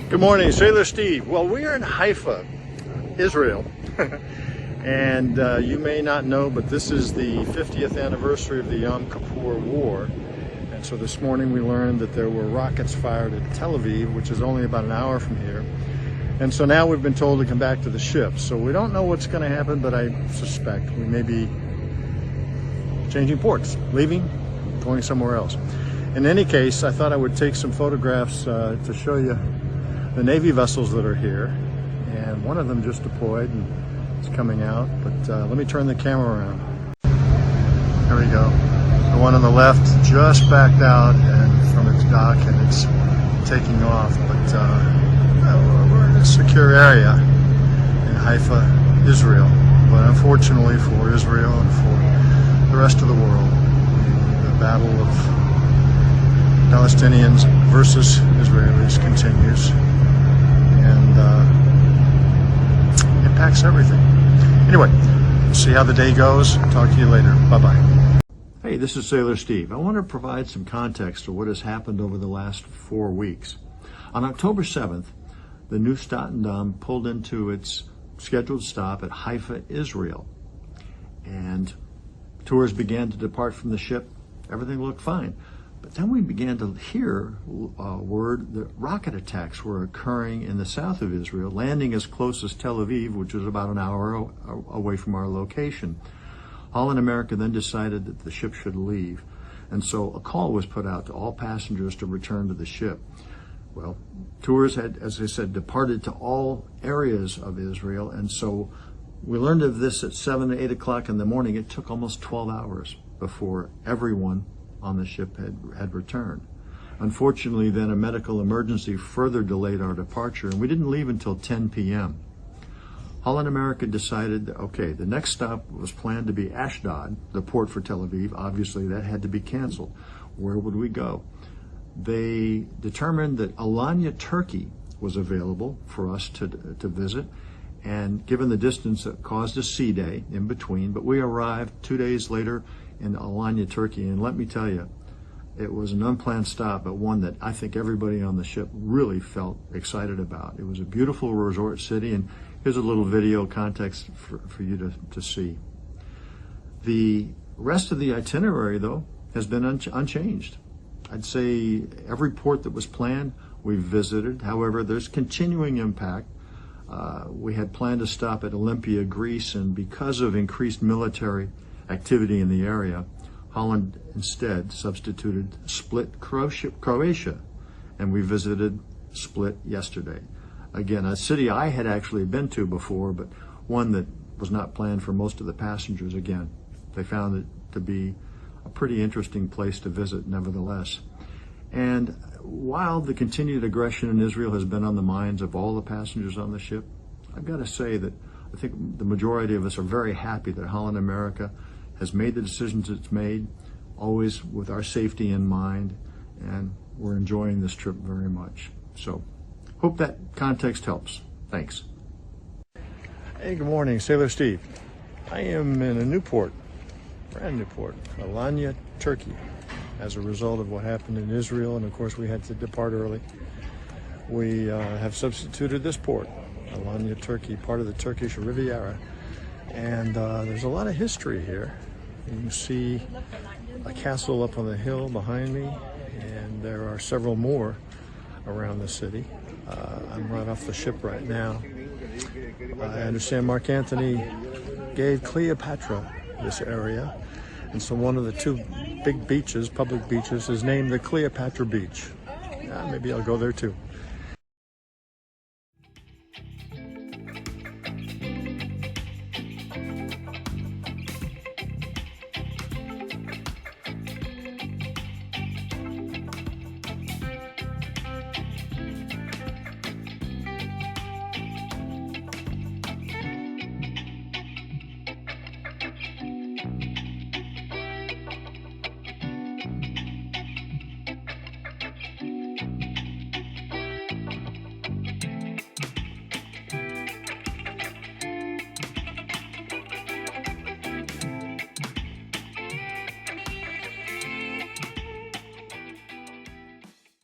Good morning, Sailor Steve. Well, we are in Haifa, Israel. And you may not know, but this is the 50th anniversary of the Yom Kippur War. And so this morning we learned that there were rockets fired at Tel Aviv, which is only about an hour from here. And so now we've been told to come back to the ship. So we don't know what's going to happen, but I suspect we may be changing ports, leaving, going somewhere else. In any case, I thought I would take some photographs to show you the Navy vessels that are here. And one of them just deployed and it's coming out. But let me turn the camera around. There we go. The one on the left just backed out and from its dock and it's taking off. But we're in a secure area in Haifa, Israel. But unfortunately for Israel and for the rest of the world, the battle of Palestinians versus Israelis continues and impacts everything. Anyway, see how the day goes. Talk to you later. Bye-bye. Hey, this is Sailor Steve. I want to provide some context to what has happened over the last 4 weeks. On October 7th, the new Statendam pulled into its scheduled stop at Haifa, Israel. And tours began to depart from the ship. Everything looked fine. But then we began to hear word that rocket attacks were occurring in the south of Israel, landing as close as Tel Aviv, which was about an hour away from our location. Holland America then decided that the ship should leave. And so a call was put out to all passengers to return to the ship. Well, tours had, as I said, departed to all areas of Israel. And so we learned of this at 7 to 8 o'clock in the morning. It took almost 12 hours before everyone on the ship had returned. Unfortunately, then a medical emergency further delayed our departure, and we didn't leave until 10 p.m. Holland America decided that, okay, the next stop was planned to be Ashdod, the port for Tel Aviv. Obviously, that had to be canceled. Where would we go? They determined that Alanya, Turkey was available for us to visit, and given the distance, it caused a sea day in between, but we arrived 2 days later in Alanya, Turkey, and let me tell you, it was an unplanned stop, but one that I think everybody on the ship really felt excited about. It was a beautiful resort city, and here's a little video context for you to see. The rest of the itinerary, though, has been unchanged. I'd say every port that was planned, we've visited. However, there's continuing impact. We had planned to stop at Olympia, Greece, and because of increased military activity in the area, Holland instead substituted Split, Croatia, and we visited Split yesterday. Again, a city I had actually been to before, but one that was not planned for most of the passengers. Again, they found it to be a pretty interesting place to visit nevertheless. And while the continued aggression in Israel has been on the minds of all the passengers on the ship, I've got to say that I think the majority of us are very happy that Holland America has made the decisions it's made, always with our safety in mind, and we're enjoying this trip very much. So, hope that context helps. Thanks. Hey, good morning, Sailor Steve. I am in a new port, brand new port, Alanya, Turkey, as a result of what happened in Israel, and of course we had to depart early. We have substituted this port, Alanya, Turkey, part of the Turkish Riviera, and there's a lot of history here. You can see a castle up on the hill behind me, and there are several more around the city. I'm right off the ship right now. I understand Mark Antony gave Cleopatra this area, and so one of the two big beaches, public beaches, is named the Cleopatra Beach. Maybe I'll go there too.